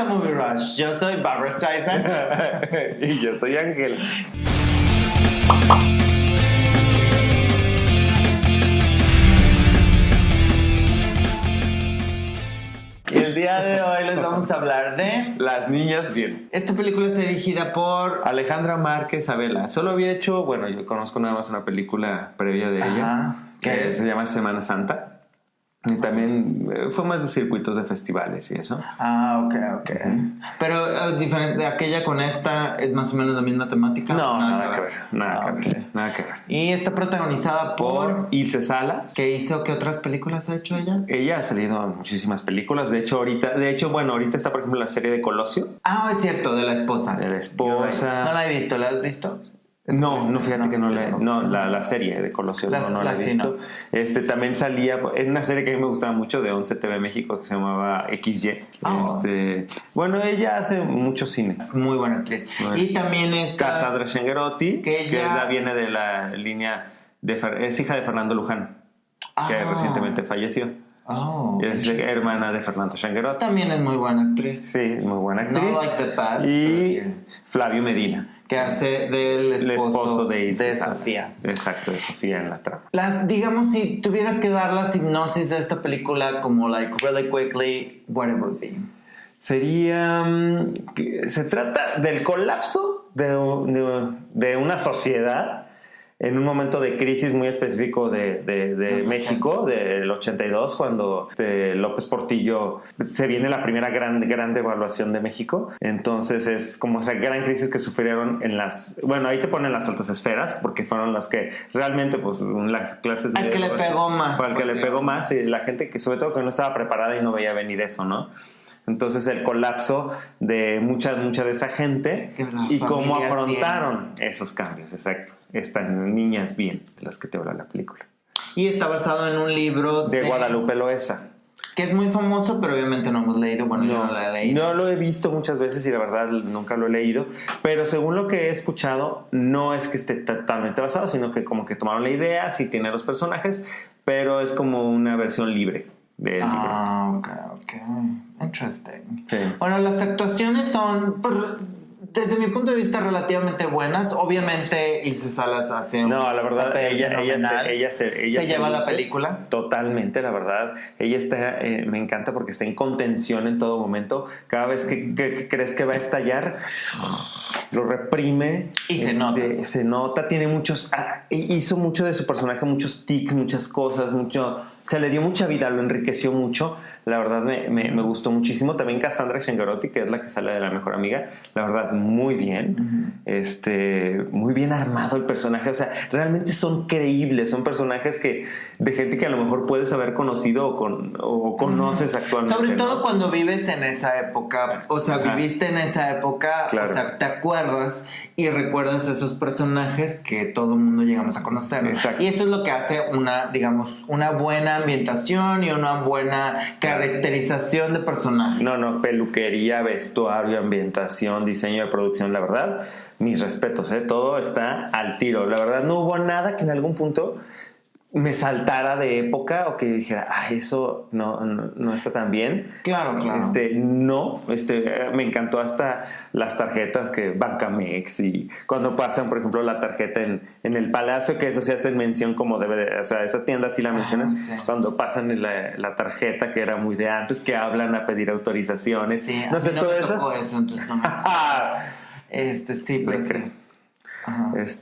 a Movie Rush. Yo soy Barbra Streisand. Y yo soy Ángel. Y el día de hoy les vamos a hablar de... Las niñas bien. Esta película está dirigida por... Alejandra Márquez Abela. Solo había hecho, bueno, yo conozco nada más una película previa de ella. ¿Qué Que es? se llama Semana Santa. Y también fue más de circuitos de festivales y eso. Ok. Pero diferente de aquella con esta, ¿es más o menos la misma temática? No, nada que ver. Nada que ver. Y está protagonizada por... Ilse Salas. ¿Qué hizo? ¿Qué otras películas ha hecho ella? Ella ha salido en muchísimas películas. De hecho, ahorita está, por ejemplo, la serie de Colosio. Es cierto, de la esposa. De la esposa. No la he visto, ¿la has visto? No, fíjate que no la... No, la serie de Colosio no la he visto. No. También salía en una serie que a mí me gustaba mucho de 11 TV México que se llamaba XY. Bueno, ella hace mucho cine. Muy buena actriz. Bueno. Y también está... Cassandra Schengerotti, que ella... viene de la línea... es hija de Fernando Luján, que recientemente falleció. Es hermana de Fernando Schengerotti. También es muy buena actriz. Sí, muy buena actriz. No like the past. Y Flavio Medina, que hace del esposo de Sofía. Exacto, de Sofía en la trama. Digamos, si tuvieras que dar la sinopsis de esta película como really quickly, what it would be? Sería... se trata del colapso de una sociedad en un momento de crisis muy específico de México, del 82, cuando López Portillo se viene la primera gran devaluación de México. Entonces es como esa gran crisis que sufrieron ahí te ponen las altas esferas, porque fueron las que realmente, pues, las clases... Al que le pegó más. Al que le pegó más, y la gente que sobre todo que no estaba preparada y no veía venir eso, ¿no? Entonces el colapso de mucha de esa gente y cómo afrontaron esos cambios, exacto. Están niñas bien, de las que te habla la película. Y está basado en un libro de Guadalupe Loaesa, que es muy famoso, pero obviamente no hemos leído. Bueno, yo no lo he leído. No lo he visto muchas veces y la verdad nunca lo he leído, pero según lo que he escuchado, no es que esté totalmente basado, sino que como que tomaron la idea, sí tiene los personajes, pero es como una versión libre del libro. Ok. Interesting. Sí. Bueno, las actuaciones son, desde mi punto de vista, relativamente buenas. Obviamente, Ilse Salas hace la verdad, ella se lleva la película. Totalmente, la verdad. Ella está, me encanta porque está en contención en todo momento. Cada vez que crees que va a estallar, lo reprime. Y se nota, tiene hizo mucho de su personaje, muchos tics, muchas cosas, se le dio mucha vida, lo enriqueció mucho. La verdad me gustó muchísimo. También Cassandra Schengerotti, que es la que sale de La Mejor Amiga, la verdad muy bien. Muy bien armado el personaje. O sea, realmente son creíbles, son personajes de gente que a lo mejor puedes haber conocido o conoces actualmente. Sobre todo cuando vives en esa época. O sea, viviste en esa época. Claro. O sea, te acuerdas y recuerdas esos personajes que todo el mundo llegamos a conocer. Exacto. Y eso es lo que hace una buena ambientación y una buena caracterización de personajes. No, peluquería, vestuario, ambientación, diseño de producción, la verdad, mis respetos, todo está al tiro. La verdad, no hubo nada que en algún punto me saltara de época o que dijera, eso no está tan bien. Claro. Me encantó hasta las tarjetas que Bancamex, y cuando pasan, por ejemplo, la tarjeta en el Palacio, que eso se hace en mención como debe de, o sea, esas tiendas sí la mencionan, sí. Cuando pasan la tarjeta, que era muy de antes, que hablan a pedir autorizaciones, sí, no sé, todo eso. Entonces no sí, pero sí.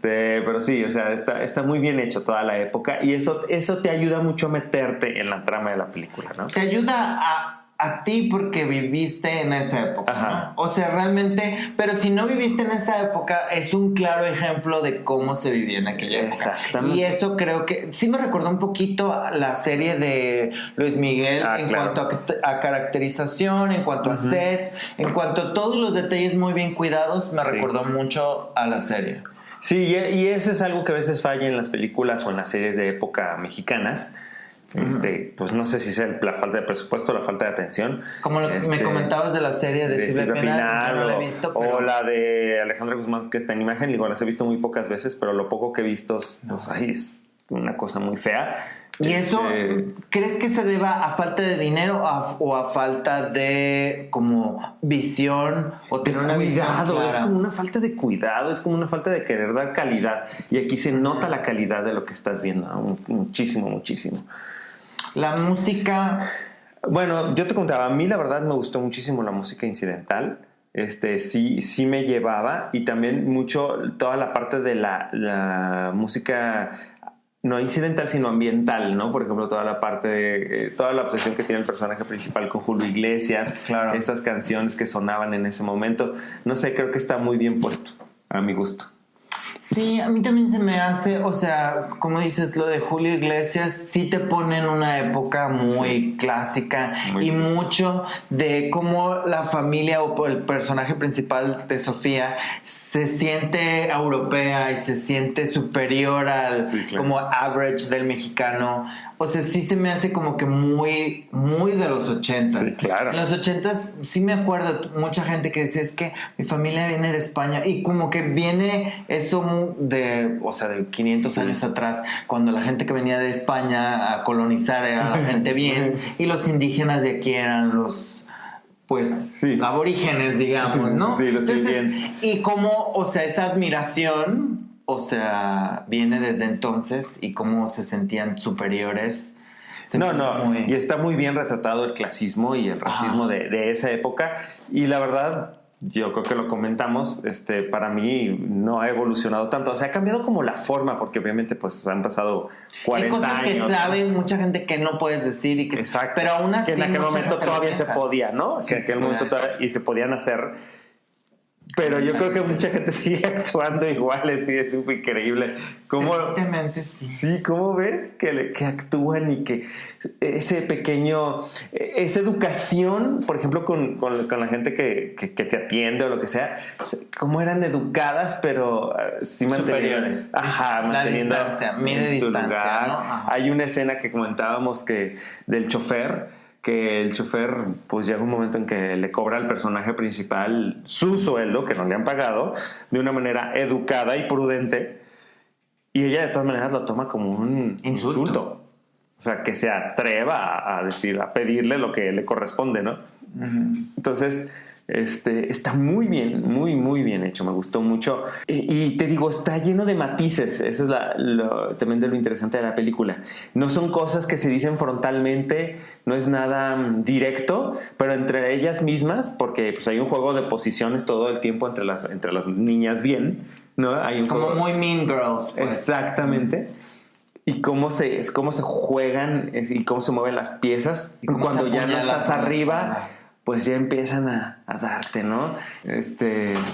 Pero sí, o sea, está muy bien hecho toda la época, y eso te ayuda mucho a meterte en la trama de la película, ¿no? Te ayuda a ti porque viviste en esa época, ¿no? O sea, realmente, pero si no viviste en esa época, es un claro ejemplo de cómo se vivía en aquella época. Exactamente. Y eso creo que sí me recordó un poquito a la serie de Luis Miguel cuanto a caracterización, en cuanto a sets, en cuanto a todos los detalles muy bien cuidados, me recordó mucho a la serie. Sí, y eso es algo que a veces falla en las películas o en las series de época mexicanas. Pues no sé si sea la falta de presupuesto o la falta de atención. Como lo que me comentabas de la serie de Silvia Pinal, no la he visto, pero... o la de Alejandra Guzmán, que está en imagen, las he visto muy pocas veces, pero lo poco que he visto, una cosa muy fea. ¿Y eso crees que se deba a falta de dinero o a falta de como visión o tener una cuidado? Visión es clara? como una falta de cuidado, es como una falta de querer dar calidad. Y aquí se nota la calidad de lo que estás viendo, muchísimo, muchísimo. La música... Bueno, yo te contaba, a mí la verdad me gustó muchísimo la música incidental. Sí me llevaba, y también mucho toda la parte de la música no incidental sino ambiental, ¿no? Por ejemplo, toda la parte de toda la obsesión que tiene el personaje principal con Julio Iglesias, claro. Esas canciones que sonaban en ese momento, no sé, creo que está muy bien puesto a mi gusto. Sí, a mí también se me hace, o sea, como dices, lo de Julio Iglesias sí te pone en una época muy clásica y mucho de cómo la familia o el personaje principal de Sofía se siente europea y se siente superior al como average del mexicano. O sea, sí se me hace como que muy, muy de los 80s. Sí, claro. En los 80s sí me acuerdo mucha gente que decía, es que mi familia viene de España, y como que viene eso de 500 años atrás, cuando la gente que venía de España a colonizar era la gente bien y los indígenas de aquí eran los aborígenes, digamos, ¿no? Sí, lo sé bien. Y como, o sea, esa admiración, o sea, viene desde entonces, y cómo se sentían superiores. Y está muy bien retratado el clasismo y el racismo de esa época, y la verdad, yo creo que lo comentamos, para mí no ha evolucionado tanto. O sea, ha cambiado como la forma, porque obviamente pues han pasado 40 años. Hay cosas que sabe mucha gente que no puedes decir y que... Exacto. Pero aún así... Que en aquel momento todavía se podía, ¿no? Sí, que en aquel momento todavía, y se podían hacer... Pero yo creo que mucha gente sigue actuando igual, es increíble. Tristemente sí. Sí, ¿cómo ves que actúan y que esa educación, por ejemplo, con la gente que te atiende o lo que sea, cómo eran educadas, pero sí manteniendo... Superiores. Manteniendo distancia, mide distancia, ¿no? Hay una escena que comentábamos del chofer, que el chofer pues llega un momento en que le cobra al personaje principal su sueldo, que no le han pagado, de una manera educada y prudente, y ella de todas maneras lo toma como un insulto. O sea, que se atreva a pedirle lo que le corresponde, ¿no? Uh-huh. Entonces, está muy bien, muy, muy bien hecho. Me gustó mucho. Y te digo, está lleno de matices. Eso es también de lo interesante de la película. No son cosas que se dicen frontalmente, no es nada directo, pero entre ellas mismas, porque pues hay un juego de posiciones todo el tiempo entre las niñas bien, ¿no? Hay un como juego, muy Mean Girls, pues. Exactamente. Y cómo se juegan y cómo se mueven las piezas. Y cuando ya no estás arriba, pues ya empiezan a darte, ¿no?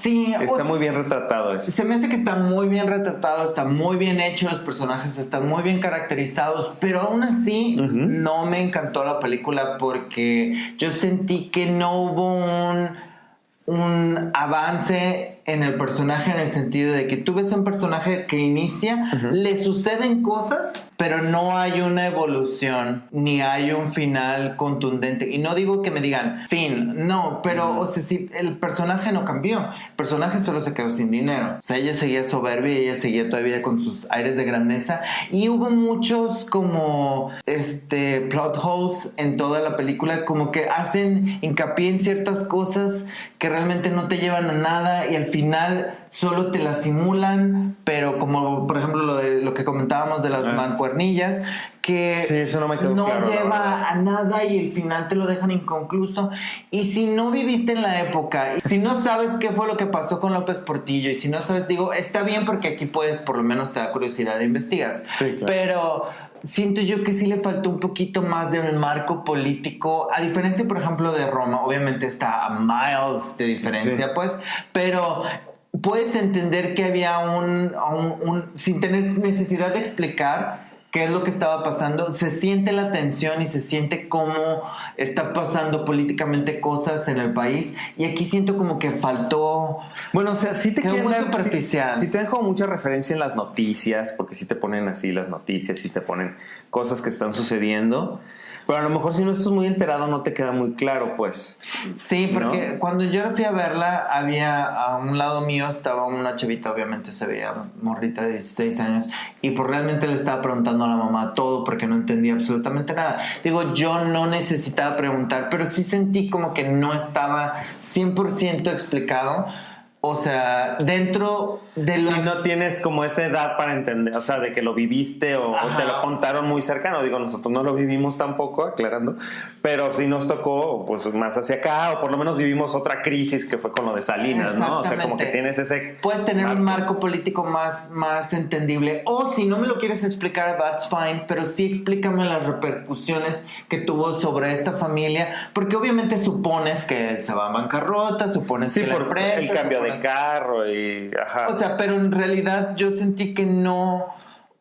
Sí, está muy bien retratado eso. Se me hace que está muy bien retratado, está muy bien hecho, los personajes están muy bien caracterizados, pero aún así no me encantó la película, porque yo sentí que no hubo un avance en el personaje, en el sentido de que tú ves un personaje que inicia, le suceden cosas, pero no hay una evolución, ni hay un final contundente. Y no digo que me digan fin, no, pero o sea, si el personaje no cambió, el personaje solo se quedó sin dinero. O sea, ella seguía soberbia y ella seguía todavía con sus aires de grandeza, y hubo muchos como plot holes en toda la película, como que hacen hincapié en ciertas cosas que realmente no te llevan a nada, y al final solo te la simulan, pero como por ejemplo lo que comentábamos de las mancuernillas, que sí, eso no me quedó claro, lleva a nada, y el final te lo dejan inconcluso. Y si no viviste en la época, y si no sabes qué fue lo que pasó con López Portillo, y si no sabes, digo, está bien, porque aquí puedes, por lo menos te da curiosidad e investigas. Sí, claro. Pero siento yo que sí le faltó un poquito más del marco político, a diferencia, por ejemplo, de Roma. Obviamente está a miles de diferencia, pues, pero puedes entender que había sin tener necesidad de explicar qué es lo que estaba pasando. Se siente la tensión y se siente cómo está pasando políticamente cosas en el país, y aquí siento como que faltó. Bueno, o sea, sí te queda muy superficial. Sí te dan como mucha referencia en las noticias, porque sí te ponen así las noticias, sí te ponen cosas que están sucediendo, Pero a lo mejor si no estás muy enterado no te queda muy claro, pues. Sí, porque ¿no? cuando yo fui a verla, había a un lado mío estaba una chavita, obviamente se veía morrita de 16 años, y pues realmente le estaba preguntando a la mamá todo porque no entendía absolutamente nada. Digo, yo no necesitaba preguntar, pero sí sentí como que no estaba 100% explicado. O sea, dentro de Si no tienes como esa edad para entender, o sea, de que lo viviste o te lo contaron muy cercano. Digo, nosotros no lo vivimos tampoco, aclarando, pero sí nos tocó, pues, más hacia acá, o por lo menos vivimos otra crisis que fue con lo de Salinas, ¿no? O sea, como que tienes ese... Puedes tener un marco político más entendible. O si no me lo quieres explicar, that's fine, pero sí explícame las repercusiones que tuvo sobre esta familia, porque obviamente supones que se va a bancarrota, supones que la empresa... el cambio de carro y... Ajá. O sea, pero en realidad yo sentí que no...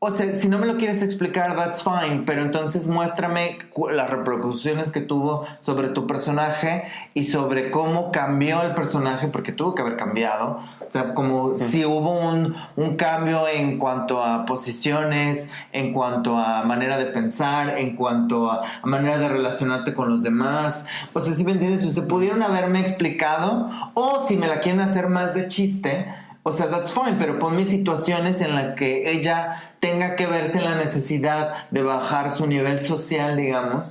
O sea, si no me lo quieres explicar, that's fine, pero entonces muéstrame las repercusiones que tuvo sobre tu personaje y sobre cómo cambió el personaje, porque tuvo que haber cambiado. O sea, como si hubo un cambio en cuanto a posiciones, en cuanto a manera de pensar, en cuanto a manera de relacionarte con los demás. O sea, ¿sí me entiendes? O sea, pudieron haberme explicado, o si me la quieren hacer más de chiste, o sea, that's fine, pero ponme situaciones en las que ella tenga que verse en la necesidad de bajar su nivel social, digamos,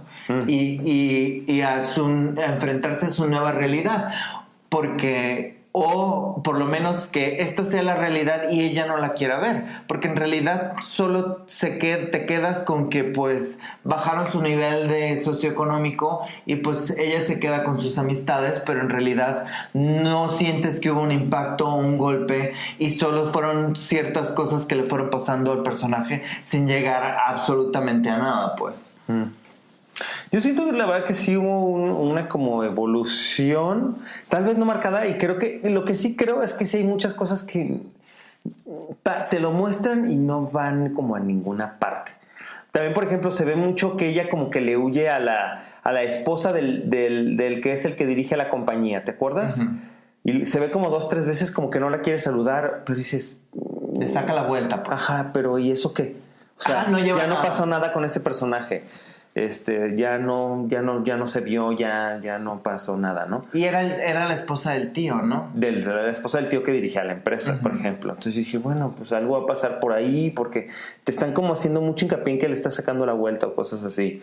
y a enfrentarse a su nueva realidad. Porque, o por lo menos que esta sea la realidad y ella no la quiera ver. Porque en realidad solo te quedas con que pues bajaron su nivel de socioeconómico y pues ella se queda con sus amistades, pero en realidad no sientes que hubo un impacto o un golpe y solo fueron ciertas cosas que le fueron pasando al personaje sin llegar absolutamente a nada, pues. Yo siento que la verdad que sí hubo una como evolución, tal vez no marcada, y creo que lo que sí creo es que sí hay muchas cosas que te lo muestran y no van como a ninguna parte. También, por ejemplo, se ve mucho que ella como que le huye a la esposa del que es el que dirige la compañía, ¿te acuerdas? Uh-huh. Y se ve como 2-3 veces como que no la quiere saludar, pero dices... Le saca la vuelta. Pues. Ajá, pero ¿y eso qué? O sea, ya no pasó nada con ese personaje. Ya no se vio, ya no pasó nada, ¿no? Y era la esposa del tío, ¿no? De la esposa del tío que dirigía la empresa, uh-huh. Por ejemplo. Entonces dije, bueno, pues algo va a pasar por ahí, porque te están como haciendo mucho hincapié en que le estás sacando la vuelta o cosas así.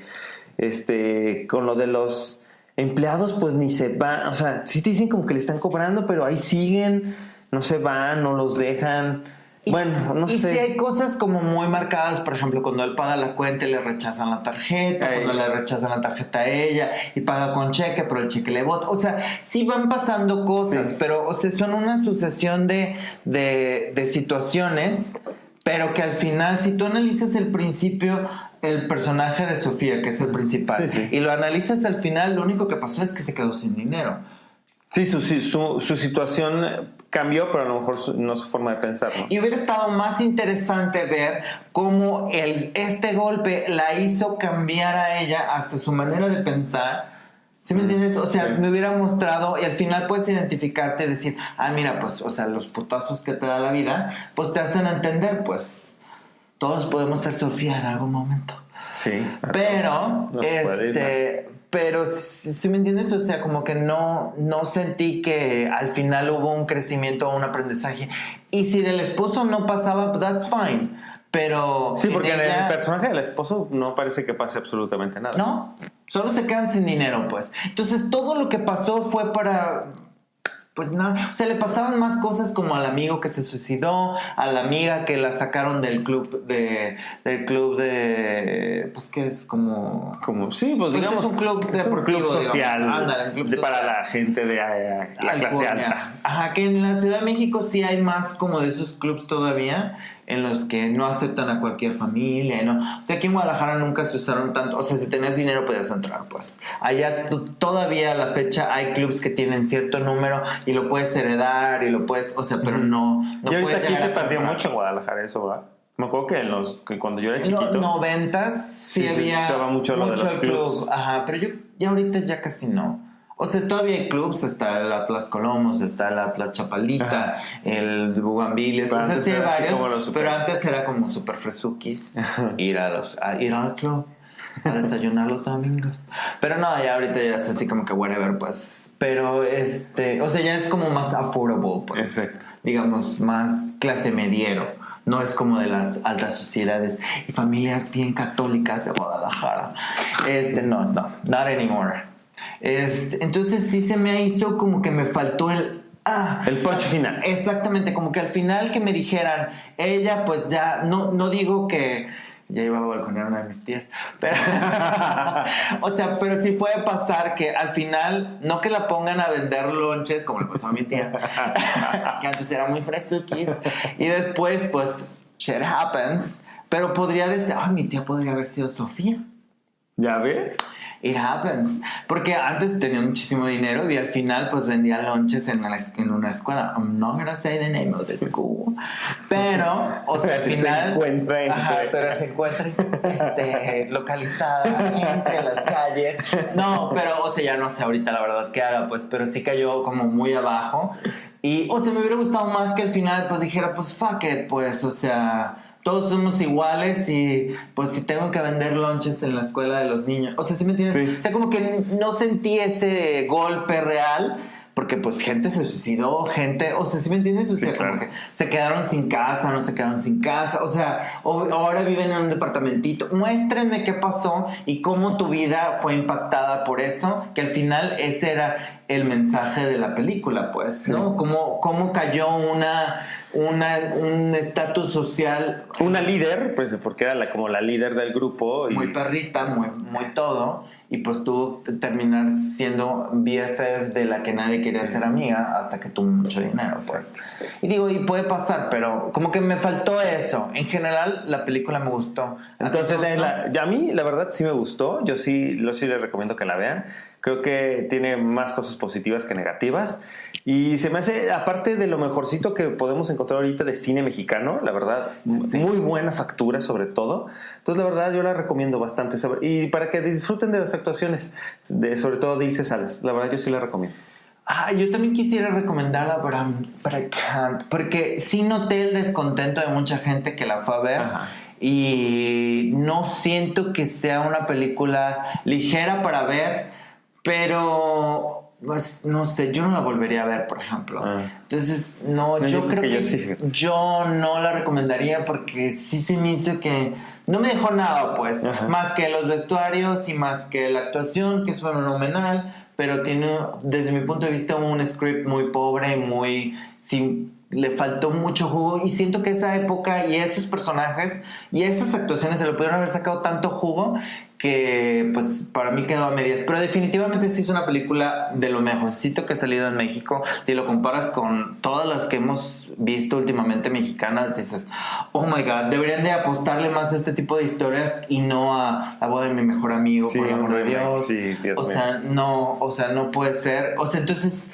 Con lo de los empleados, pues ni se van, o sea, sí te dicen como que le están cobrando, pero ahí siguen, no se van, no los dejan. Bueno, no sé. Y si hay cosas como muy marcadas, por ejemplo, cuando él paga la cuenta y le rechazan la tarjeta, cuando le rechazan la tarjeta a ella y paga con cheque, pero el cheque le bota. O sea, sí van pasando cosas, sí. Pero o sea, son una sucesión de situaciones, pero que al final, si tú analizas el principio, el personaje de Sofía, que es el principal, sí. Y lo analizas al final, lo único que pasó es que se quedó sin dinero. Sí, su situación cambió, pero a lo mejor no su forma de pensar, ¿no? Y hubiera estado más interesante ver cómo este golpe la hizo cambiar a ella hasta su manera de pensar. ¿Sí me entiendes? O sea, sí. Me hubiera mostrado y al final puedes identificarte y decir, mira, pues, o sea, los putazos que te da la vida, pues te hacen entender, pues, todos podemos ser Sofía en algún momento. Sí. Pero, pero si me entiendes, o sea, como que no sentí que al final hubo un crecimiento o un aprendizaje. Y si del esposo no pasaba, that's fine. Pero sí, porque en el personaje del esposo no parece que pase absolutamente nada. No, solo se quedan sin dinero, pues. Entonces todo lo que pasó fue para... Pues nada, o sea, le pasaban más cosas como al amigo que se suicidó, a la amiga que la sacaron del club de pues que es como sí, pues digamos es un club deportivo, club social, ándale, club social para la gente de la clase alta. Ajá, que en la Ciudad de México sí hay más como de esos clubs todavía, en los que no aceptan a cualquier familia, ¿no? O sea, aquí en Guadalajara nunca se usaron tanto, o sea, si tenías dinero podías entrar, pues. Allá todavía a la fecha hay clubs que tienen cierto número y lo puedes heredar y lo puedes, o sea, pero no y ahorita aquí se perdió mucho en Guadalajara eso, ¿verdad? Me acuerdo que cuando yo era chiquito... En los 90s sí había... Se usaba mucho lo de los clubs. Club. Ajá, pero yo ya ahorita ya casi no. O sea, todavía hay clubs, está el Atlas Colomos, está el Atlas Chapalita, ajá. El Bugambiles, o sea, sí hay varios, pero antes era como super fresukis ir al club. a desayunar los domingos. Pero no, ya ahorita ya es así como que whatever, pues. Pero o sea, ya es como más affordable, pues. Exacto. Digamos, más clase mediero. No es como de las altas sociedades y familias bien católicas de Guadalajara. No, not anymore. Entonces sí se me hizo como que me faltó el punch final. Exactamente, como que al final que me dijeran, ella pues ya, no digo que ya iba a balconear a una de mis tías, pero o sea, pero sí puede pasar que al final, no que la pongan a vender lonches como le pasó a mi tía, que antes era muy fresuquis, y después pues shit happens, pero podría decir, mi tía podría haber sido Sofía. ¿Ya ves? It happens. Porque antes tenía muchísimo dinero y al final pues vendía lonches en una escuela. I'm not gonna say the name of the school. Pero, o sea, al final... pero se encuentra localizada entre las calles. No, pero, o sea, ya no sé ahorita la verdad qué haga, pues, pero sí cayó como muy abajo. Y, o sea, me hubiera gustado más que al final pues dijera, pues, fuck it, pues, o sea... Todos somos iguales y pues si tengo que vender lonches en la escuela de los niños. O sea, ¿sí me entiendes? Sí. O sea, como que no sentí ese golpe real porque pues gente se suicidó, o sea, ¿sí me entiendes? O sea, sí, claro. Como que se quedaron sin casa, no se quedaron sin casa. O sea, ahora viven en un departamentito. Muéstrenme qué pasó y cómo tu vida fue impactada por eso, que al final ese era el mensaje de la película, pues, ¿no? Sí. Cómo cayó un estatus social. Una líder, pues porque era como la líder del grupo. Muy perrita, muy todo. Y pues tuvo que terminar siendo BFF de la que nadie quería ser amiga hasta que tuvo mucho dinero, pues. Y digo, y puede pasar, pero como que me faltó eso. En general, la película me gustó. Entonces, a mí, la verdad, sí me gustó. Yo sí les recomiendo que la vean. Creo que tiene más cosas positivas que negativas. Y se me hace, aparte de lo mejorcito que podemos encontrar ahorita de cine mexicano, la verdad, sí. Muy buena factura sobre todo. Entonces, la verdad, yo la recomiendo bastante. Y para que disfruten de las actuaciones, sobre todo de Ilse Salas. La verdad, yo sí la recomiendo. Yo también quisiera recomendarla, but I can't. Porque sí noté el descontento de mucha gente que la fue a ver. Ajá. Y no siento que sea una película ligera para ver. Pero, pues, no sé, yo no la volvería a ver, por ejemplo. Entonces, yo creo que yo no la recomendaría porque sí se me hizo que no me dejó nada, pues. Ajá. Más que los vestuarios y más que la actuación, que es fenomenal, pero tiene, desde mi punto de vista, un script muy pobre, le faltó mucho jugo y siento que esa época y esos personajes y esas actuaciones se le pudieron haber sacado tanto jugo que pues para mí quedó a medias, pero definitivamente sí es una película de lo mejorcito que ha salido en México. Si lo comparas con todas las que hemos visto últimamente mexicanas, dices, oh my god, deberían de apostarle más a este tipo de historias y no a La boda de mi mejor amigo, sí, por el amor de Dios. Sí, Dios mío. No puede ser. O sea, entonces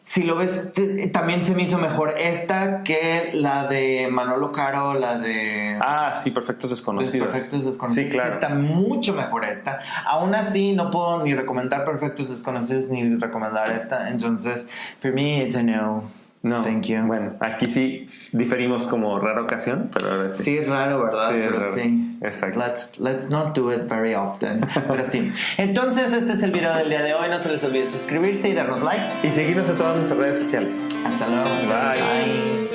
si lo ves, también se me hizo mejor esta que la de Manolo Caro, la de... sí, Perfectos Desconocidos. Perfectos Desconocidos. Sí, claro. Está mucho mejor esta. Aún así, no puedo ni recomendar Perfectos Desconocidos ni recomendar esta. Entonces, for me, it's a no. No, thank you. Bueno, aquí sí diferimos como rara ocasión, pero ahora sí. Sí, es raro, ¿verdad? Sí, pero raro. Sí. Exacto. Let's not do it very often. Pero sí. Entonces, este es el video del día de hoy. No se les olvide suscribirse y darnos like. Y seguirnos en todas nuestras redes sociales. Hasta luego. Bye.